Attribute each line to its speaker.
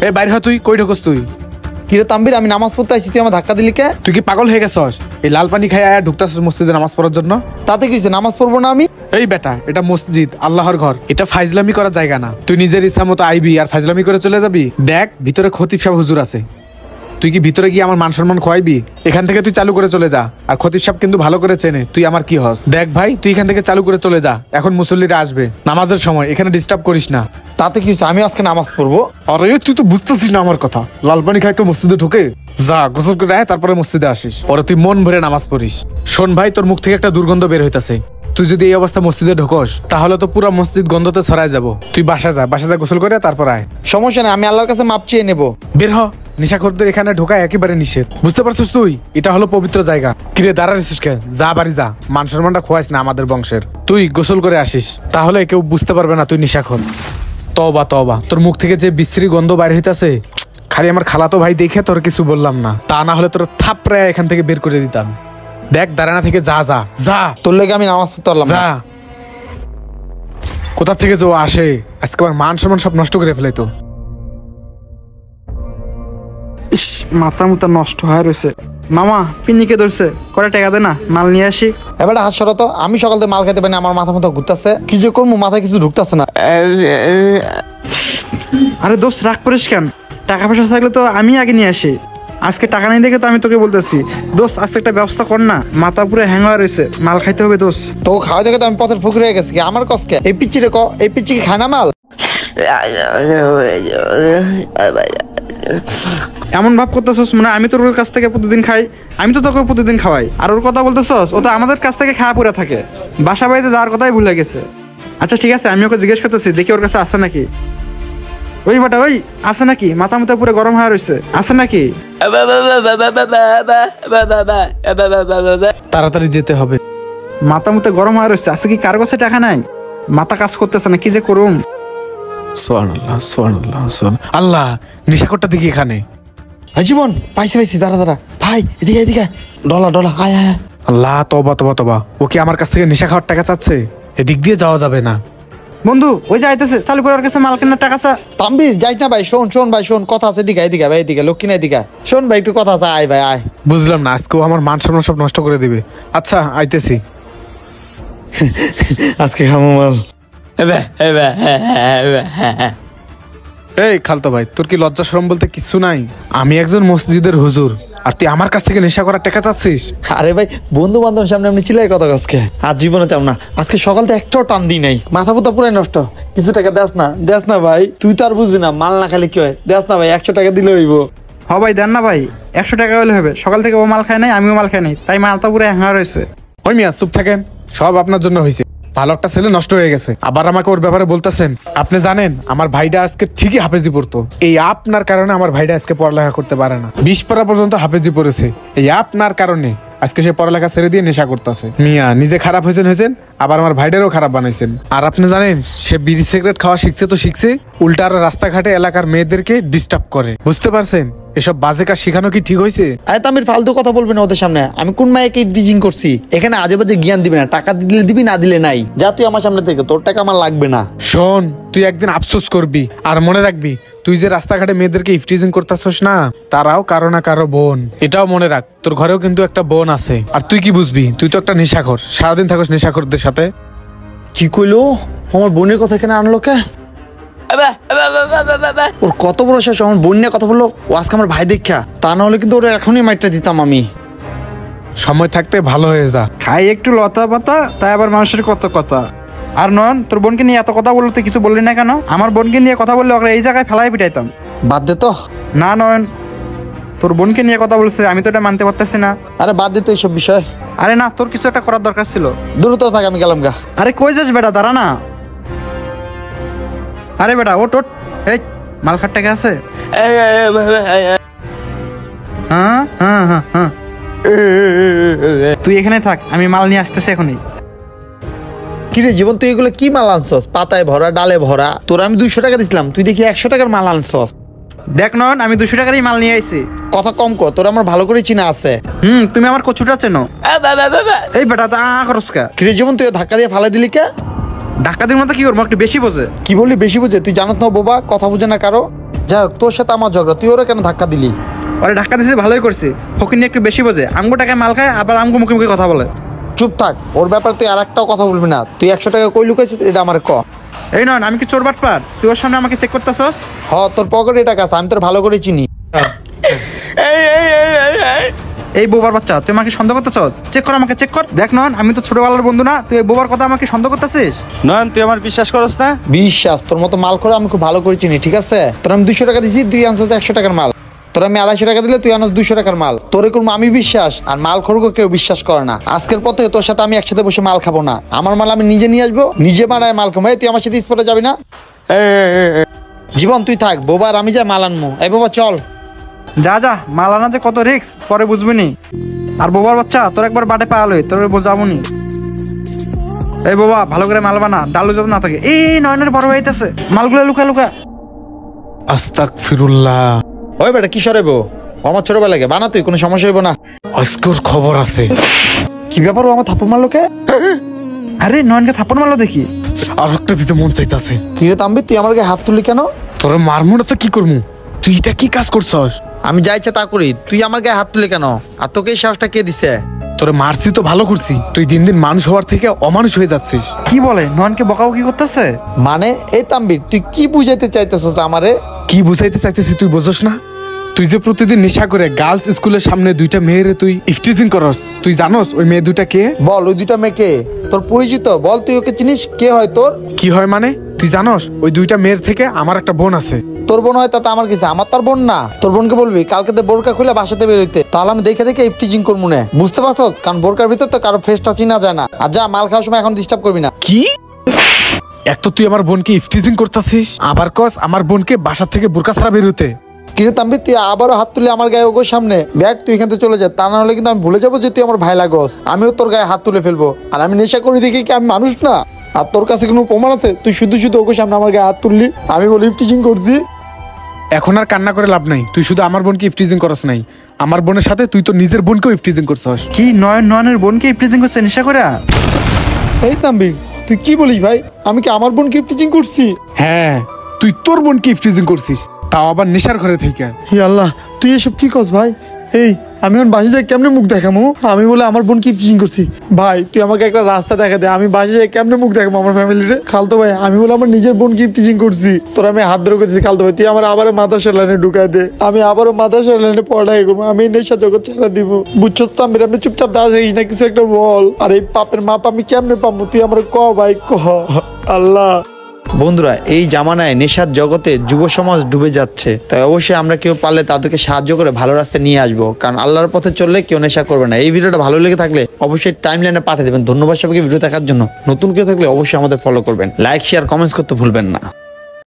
Speaker 1: এই বাইরে হ, তুই কই ঢোকস তুই?
Speaker 2: কিরে তাম্বির, আমি নামাজ পড়তে আইছি, তুই আমার ধাক্কা দিলি কে?
Speaker 1: তুই কি পাগল হয়ে গেছস? এই লাল পানি খাই আয়া ঢুকতাছস মসজিদে নামাজ পড়ার জন্য?
Speaker 2: তাতে কি হইছে, নামাজ পড়বো না আমি?
Speaker 1: এই বেটা, এটা মসজিদ, আল্লাহর ঘর, এটা ফাইজলামি করার জায়গা না। তুই নিজের ইচ্ছা মতো আইবি আর ফাইজলামি করে চলে যাবি? দেখ, ভিতরে খতিব সাহেব হুজুর আছে, তুই কি ভিতরে গিয়ে আমার মান সম্মান খোয়াইবি? এখান থেকে তুই চালু করে চলে যা। আর খতিব সাহেব কিন্তু ভালো করে চেনে তুই আমার কি হস। দেখ ভাই, তুই এখান থেকে চালু করে চলে যা, এখন মুসল্লিরা আসবে নামাজের সময়, এখানে ডিস্টার্ব করিস না।
Speaker 2: তাতে কি হইছে, আমি আজকে নামাজ পড়বো।
Speaker 1: আরে তুই তো বুঝতেছিস না আমার কথা। লাল পানি খাই কেউ মসজিদে ঢোকে? যা গোসল করে আয়, তারপরে মসজিদে আসিস, পরে তুই মন ভরে নামাজ পড়িস। শোন ভাই, তোর মুখ থেকে একটা দুর্গন্ধ বের হইতাছে। তুই যদি এই অবস্থা মসজিদে ঢোকস তাহলে তো পুরো মসজিদ গন্ধতে ছড়ায় যাব। তুই বাসা যা গোসল করে তারপর আয়।
Speaker 2: সমস্যা নেই, আমি আল্লাহর কাছে মাপ চেয়ে নেবো।
Speaker 1: বের হ, নেশাখোরদের এখানে ঢোকা একেবারে নিষেধ, বুঝতে পারছিস তুই? এটা হলো পবিত্র জায়গা। কিরে দাঁড়াইছিস কে? যা বাড়ি যা, মান সম্মানটা খোয়াইস না আমাদের বংশের। তুই গোসল করে আসিস, তাহলে কেউ বুঝতে পারবে না তুই নেশাখোর। তওবা তওবা, তোর মুখ থেকে যে বিশ্রী গন্ধ বাইরে হইতাছে, খালি আমার খালাতো ভাই দেখে তোর কিছু বললাম না, তা না হলে তোর থাপড়ায় এখান থেকে বের করে দিতাম। দেখ, দাঁড়ানা থেকে যা যা যা,
Speaker 2: তোর লেগে আমি নামাজ পড়তে পারলাম
Speaker 1: যা।
Speaker 2: না।
Speaker 1: কোথা থেকে যে ও আসে, আজকে আমার মান সম্মান সব নষ্ট করে ফেলে তো।
Speaker 3: ইস, মাথা মুথা নষ্ট হয়ে রয়েছে। মামা পিনিকে ধরছে, করে টাকা দে না, মাল নিয়ে আসি।
Speaker 2: এবার হাত সরাতো, আমি সকাল থেকে মাল খেতে পারি না, আমার মাথা মাথা ঘুরতেছে, কি যে করবো, মাথায় কিছু ঢুকতেছে না।
Speaker 3: আরে দোস্ত, রাগ করিস কেন? টাকা পয়সা থাকলে তো আমি আগে নিয়ে আসি। আজকে টাকা নেই দেখে তো আমি তোকে বলতেছি। দোস্ত, আজকে একটা ব্যবস্থা কর না, মাথা পুরো হ্যাং হয়ে রয়েছে, মাল খাইতে হবে দোস্ত।
Speaker 2: তো খাওয়া দেখে তো আমি পথের ফুকরে হয়ে গেছি, আমার কসকে এই পিচ্ছি রে ক, এই পিচ্ছি কি খায় না মাল?
Speaker 3: এমন ভাব করতেছস মানে আমি তোর কাছ থেকে প্রতিদিন খাই, আমি তো তোকে প্রতিদিন খাওয়াই, আর ওর কথা বলতেছস, ও তো আমাদের কাছ থেকে খাওয়া পড়ে থাকে, বাসা বাড়িতে যাওয়ার কথাই ভুলে গেছে। আচ্ছা ঠিক আছে, আমি ওকে জিজ্ঞেস করতেছি, দেখি ওর কাছে আছে নাকি। ওই বাটা, ওই আছে নাকি? মাথা মুথা পুরো গরম হয়ে রয়েছে, আছে নাকি?
Speaker 1: তাড়াতাড়ি যেতে হবে।
Speaker 3: মাথা মুথা গরম হয়ে রয়েছে, আছে কি? কার কাছে টাকা নাই? মাথা কাজ করতেছে না, কি যে করুম।
Speaker 1: সুবহানাল্লাহ সুবহানাল্লাহ সুবহানাল্লাহ। আল্লাহ, নেশাখোরটা দেখি এখানে।
Speaker 2: জীবন পাইছি, দাঁড়া ভাই, এদিকে ডলা আয়।
Speaker 1: আল্লাহ, তওবা তওবা তওবা, ও কি আমার কাছ থেকে নেশা খাওয়ার টাকা চাচ্ছে? এদিক দিয়ে যাওয়া যাবে না।
Speaker 3: বন্ধু, ওই যে আইতেছে, চালু করে ওর কাছে মাল কেনার টাকা চা।
Speaker 2: তাম্বির যাইস না ভাই, শোন ভাই, শোন কথা আছে, এদিকে ভাই, এদিকে লক্ষ্মী এদিকে শোন ভাই, একটু কথা আছে, আয় ভাই আয়।
Speaker 1: বুঝলাম না, আজকে ও আমার মান সম্মান সব নষ্ট করে দিবে। আচ্ছা আইতেছি।
Speaker 2: আজকে খামো মাল।
Speaker 1: এই খালতো ভাই, তোর কি লজ্জা শরম বলতে কিছু নাই? আমি একজন মসজিদের হুজুর, আর তুই আমার কাছ থেকে নেশা করার টাকা চাচ্ছিস?
Speaker 2: আরে ভাই, বন্ধু বান্ধব সামনে আপনি চিলাই কথা আজকে আর জীবনে চাম না। আজকে সকাল থেকে একটাও টান দিই নাই, মাথা পুতা পুরাই নষ্ট। কিছু টাকা দেস না ভাই, তুই তো আর বুঝবি না, মাল না খালি কি হয়। দেস না ভাই, 100 টাকা দিলে হইব।
Speaker 3: হ ভাই, দেন না ভাই, 100 টাকা হলে হবে। সকাল থেকে ও মাল খায় নাই, আমিও মাল খাই নাই, তাই মালটা পুরো হ্যাঁ রয়েছে।
Speaker 1: ওই মিয়া চুপ থাকেন, সব আপনার জন্য হয়েছে। ভালো একটা ছেলে নষ্ট হয়ে গেছে, আবার আমাকে ওর ব্যাপারে বলতেছেন। আপনি জানেন আমার ভাইটা আজকে ঠিকই হাফেজি পড়তো, এই আপনার কারণে আমার ভাইটা আজকে পড়ালেখা করতে পারে না। 20 পারা পর্যন্ত হাফেজি পড়েছে, এই আপনার কারণে আজকে সে পড়ালেখা ছেড়ে দিয়ে নেশা করতেছে। মিয়া নিজে খারাপ হয়েছেন, আবার আমার ভাইটারও খারাপ বানাইছেন। আর আপনি জানেন সে বিড়ি সিগারেট খাওয়া শিখছে, উল্টা আর রাস্তাঘাটে এলাকার মেয়েদেরকে ডিস্টার্ব করে। বুঝতে পারছেন? এসব বাজে কাজ শেখানো কি ঠিক হয়েছে?
Speaker 2: আয় তামির, ফালতু কথা বলবি না ওদের সামনে। আমি কোন মায়েকে টিচিং করছি? এখানে আজে বাজে জ্ঞান দিবি না, টাকা দিলে দিবি, না দিলে নাই। যা তুই আমার সামনে থেকে, তোর টাকা আমার লাগবে না।
Speaker 1: শোন, তুই একদিন আফসোস করবি, আর মনে রাখবি তুই যে রাস্তাঘাটে মেয়েদেরকে ইফটিজিং করতেছস না, তারাও কারো না কারো বোন। এটাও মনে রাখ, তোর ঘরেও কিন্তু একটা বোন আছে। আর তুই কি বুঝবি? তুই তো একটা নেশাখোর, সারাদিন থাকস নেশাখোরদের সাথে।
Speaker 2: কি কইলো? আমার বোনের কথা কেন আনলো কে? ওর কত বড় শেষ, আমার বোন নিয়ে কথা বললো। ও আজকে আমার ভাই দেখা, তা না হলে কিন্তু ওরা এখনই মাইটটা দিতাম আমি।
Speaker 1: সময় থাকতে ভালো হয়ে যা।
Speaker 3: খাই একটু লতা পাতা, তাই আবার মানুষের কত কথা। আর নয়ন, তোর বোনকে নিয়ে এত কথা বললো, তুই কিছু বললি না কেন? আমার বোনকে নিয়ে কথা বললে ওকে এই জায়গায় ফেলাই পিটাইতাম।
Speaker 2: বাদ দে তো।
Speaker 3: না নয়ন, তোর বোনকে নিয়ে কথা বলছে, আমি তো এটা মানতে পারতেছি না।
Speaker 2: আরে বাদ দিতে এইসব বিষয়।
Speaker 3: আরে না, তোর কিছু একটা করার দরকার ছিল।
Speaker 2: দ্রুত থাক, আমি গেলাম গা।
Speaker 3: আরে কই যাস বেটা, দাঁড়া না। আরে বেটা ওট, এই মাল খাট টাকা আছে? হ্যাঁ, তুই এখানে থাক, আমি মাল নিয়ে আসতেছি এখনই।
Speaker 2: কিরে জীবন, তুই এগুলো কি মাল আনছস? পাতায় ভরা, ডালে ভরা। তোর আমি 200 টাকা দিছিলাম, তুই দেখি 100 টাকার মাল আনছস।
Speaker 3: দেখ নন, আমি 200 টাকারই মাল নিয়ে আইছি।
Speaker 2: কথা কম কর, তোর আমার ভালো করে চিনা আছে।
Speaker 3: তুমি আমার কচুটা চেনো? এই বেটা তা খরচকা।
Speaker 2: কিরে জীবন, তুই ধাক্কা দিয়ে ফালাই দিলি কে?
Speaker 3: ডাক্তারদের মতো কি করবো, একটু বেশি বোঝে।
Speaker 2: কি বললি বেশি বুঝে? তুই জানাস না বোবা, কথা বুঝে না কারো। যাই হোক, তোর সাথে আমার ঝগড়া, তুই ওরা কেন ধাক্কা দিলি?
Speaker 3: ওরে ধাক্কা দিয়েছে ভালোই করছি, ফকিনি একটু বেশি বোঝে, আমগো টাকায় মাল খায় আবার আমগো মুখে মুখে কথা বলে।
Speaker 2: চুপ থাক, ওর ব্যাপারে তুই আর একটাও কথা বলবি না। তুই 100 টাকা কই লুকাইছিস এটা আমার ক।
Speaker 3: এই নন, আমি কি চোর বাটপার? তুই ওর সামনে আমাকে চেক করতেছস?
Speaker 2: তোর পকেটে টাকা আছে, আমি তোর ভালো করে চিনি।
Speaker 3: এই বোবার বাচ্চা, তুই আমাকে সন্দেহ করতেছস? চেক কর, আমাকে চেক কর। দেখ নন, আমি তো ছোটবেলার বন্ধু না, তুই এই বোবার কথা আমাকে সন্দেহ করতেছিস?
Speaker 4: নয়ন, তুই আমার বিশ্বাস করস না?
Speaker 2: বিশ্বাস? তোর মতো মাল করে আমি খুব ভালো করে চিনি, ঠিক আছে? তোর আমি 200 টাকা দিছি, তুই আনছিস 100 টাকার মাল। তোর আমি 250 টাকা দিলে তুই আনস 200 টাকার মাল। তোরে করবো আমি বিশ্বাস, আর মাল খড়গো কেউ বিশ্বাস করে না। আজকের পর থেকে তোর সাথে আমি একসাথে বসে মাল খাবো না। আমার মাল আমি নিজে নিয়ে আসবো, নিজে বানায় মাল খাবো। তুই আমার সাথে স্পটে যাবি না? জীবন তুই থাক, বোবার আমি যাই মাল আনবো। এই বাবা চল।
Speaker 3: যা যা, মাল আনা যে কত রিক্স পরে বুঝবি নি। আর বোবার বাচ্চা, তোর একবার বাটে পাওয়ালই, তোর বোঝাবো নি। এই বাবা, ভালো করে মাল বানা, ডালু যাতে না থাকে। এই নয়নের বড় হইতেছে, মালগুলো লুকা লুকা।
Speaker 1: আস্তাগফিরুল্লাহ।
Speaker 2: ওই বেটা কি সরাইবো? আমার ছোটবেলা লাগে বানা, তুই কোনো সমস্যা হইব না।
Speaker 1: আজকে ওর খবর আছে।
Speaker 2: কি ব্যাপার, ও আমার থাপ্পড় মারলো কে?
Speaker 3: আরে নয়নকে থাপ্পড় মারলো দেখি।
Speaker 1: আর একটা দিতে মন চাইতাছে।
Speaker 2: কি রে তাম্বি, তুই আমার গায়ে হাত তুললি কেন?
Speaker 1: তোর মারমু না তো কি করমু? তুই এটা কি কাজ করছস?
Speaker 2: আমি যা ইচ্ছা তা করি, তুই আমার গায়ে হাত তুলে কেন? আর তোকে এই সাহসটা কে দিছে?
Speaker 1: তোরে মারছি তো ভালো করছি, তুই দিন দিন মানুষ হওয়ার থেকে অমানুষ হয়ে যাচ্ছিস।
Speaker 3: কি বলে, নয়নকে বকাও কি করতেছে?
Speaker 2: মানে এই তাম্বির, তুই কি বুঝাইতে চাইতেছস আমারে?
Speaker 1: কি বুঝাইতে চাইতেছি তুই বুঝছ না? তুই যে প্রতিদিন নেশা করে গার্লস স্কুলের সামনে 2টা মেয়েরে তুই ইফটিজিং করস, তুই জানোস ওই মেয়ে 2টা কে?
Speaker 2: বল, ওই 2টা মেয়ে কে? তোর পরিচিত? বল, তুই ওকে চিনিস? কে হয় তোর?
Speaker 1: কি হয় মানে? তুই জানোস ওই 2টা মেয়ের থেকে আমার একটা বোন আছে।
Speaker 2: তোর বোন হয় তাতে আমার কিছু, আমার তোর বোন না। তোর বোনকে বলবি কালকে তো বোরকা খুলে বাসাতে বেরোইতে, তাহলে আমি দেখে দেখে ইফটিজিং করবো না, বুঝতে পারছো? কারণ বোরকার ভিতর তো কারো ফেসটা চিনা যায় না। আর যা, মাল খাওয়ার সময় এখন ডিস্টার্ব করবি না।
Speaker 1: কি? এক তো তুই আমার বোনকে ইফটিজিং করতেছিস, আবার কস আমার বোনকে বাসা থেকে বোরকা ছাড়া বেরোতে।
Speaker 2: কিন্তু তাম্বির, তুই আবারও হাত তুলে আমার গায়ে ওগোর সামনে। দেখ, তুই এখান থেকে চলে যা, তা না হলে কিন্তু আমি ভুলে যাবো যে তুই আমার ভাই লাগস। আমিও তোর গায়ে হাত তুলে ফেলবো। আর আমি নেশা করি দেখি কি আমি মানুষ না? আর তোর কাছে কোনো প্রমাণ আছে? তুই শুধু শুধু ওগোর সামনে আমার গায়ে হাত তুললি, আমি বলি ইফটিজিং করছি।
Speaker 1: এখন আর কান্না করে লাভ নাই, তুই শুধু আমার বোনকে ইফটিজিং করস নাই, আমার বোনের সাথে তুই তো নিজের বোনকেও ইফটিজিং করছস।
Speaker 3: কি নয়নের বোনকে ইফটিজিং করছে নেশা করে?
Speaker 2: এই তাম্বির, তুই কি বলিস ভাই? আমি কি আমার বোনকে ইফটিজিং করছি?
Speaker 1: হ্যাঁ, তুই তোর বোনকে ইফটিজিং করছিস, তাও আবার নেশার ঘরে থেকে।
Speaker 2: হি আল্লাহ, তুই এসব কি করছ ভাই? এই আমি এখন বাসে যাই কেমনে মুখ দেখামো? আমি বলে আমার বোন কি ইফটিজিং করছি? ভাই তুই আমাকে একটা রাস্তা দেখা দে, আমি বাসে যাই কেমনে মুখ দেখাবো আমার ফ্যামিলিতে? খালতো ভাই, আমি বলে আমার নিজের বোন কি ইফটিজিং করছি? তোর আমি হাত ধরে করছি। খালতো ভাই, তুই আমার আবারও মাদ্রাসার লাইনে ঢুকাই দে, আমি আবারও মাদ্রাসার লাইনে পড়াই করবো, আমি নেশা জগৎ ছেড়ে দিব। বুঝছো তো আমি, আপনি চুপচাপ দাঁড়া যাইস না, কিছু একটা বল। আর এই পাপের মাপ আমি কেমনে পাবো? তুই আমার ক ভাই, ক। আল্লাহ। বন্ধুরা, এই জামানায় নেশার জগতে যুব সমাজ ডুবে যাচ্ছে, তাই অবশ্যই আমরা কেউ পারলে তাদেরকে সাহায্য করে ভালো রাস্তায় নিয়ে আসবো, কারণ আল্লাহর পথে চললে কেউ নেশা করবে না। এই ভিডিওটা ভালো লেগে থাকলে অবশ্যই টাইমলাইনে পাঠিয়ে দেবেন। ধন্যবাদ সবাইকে ভিডিও দেখার জন্য। নতুন কেউ থাকলে অবশ্যই আমাদের ফলো করবেন, লাইক শেয়ার কমেন্টস করতে ভুলবেন না।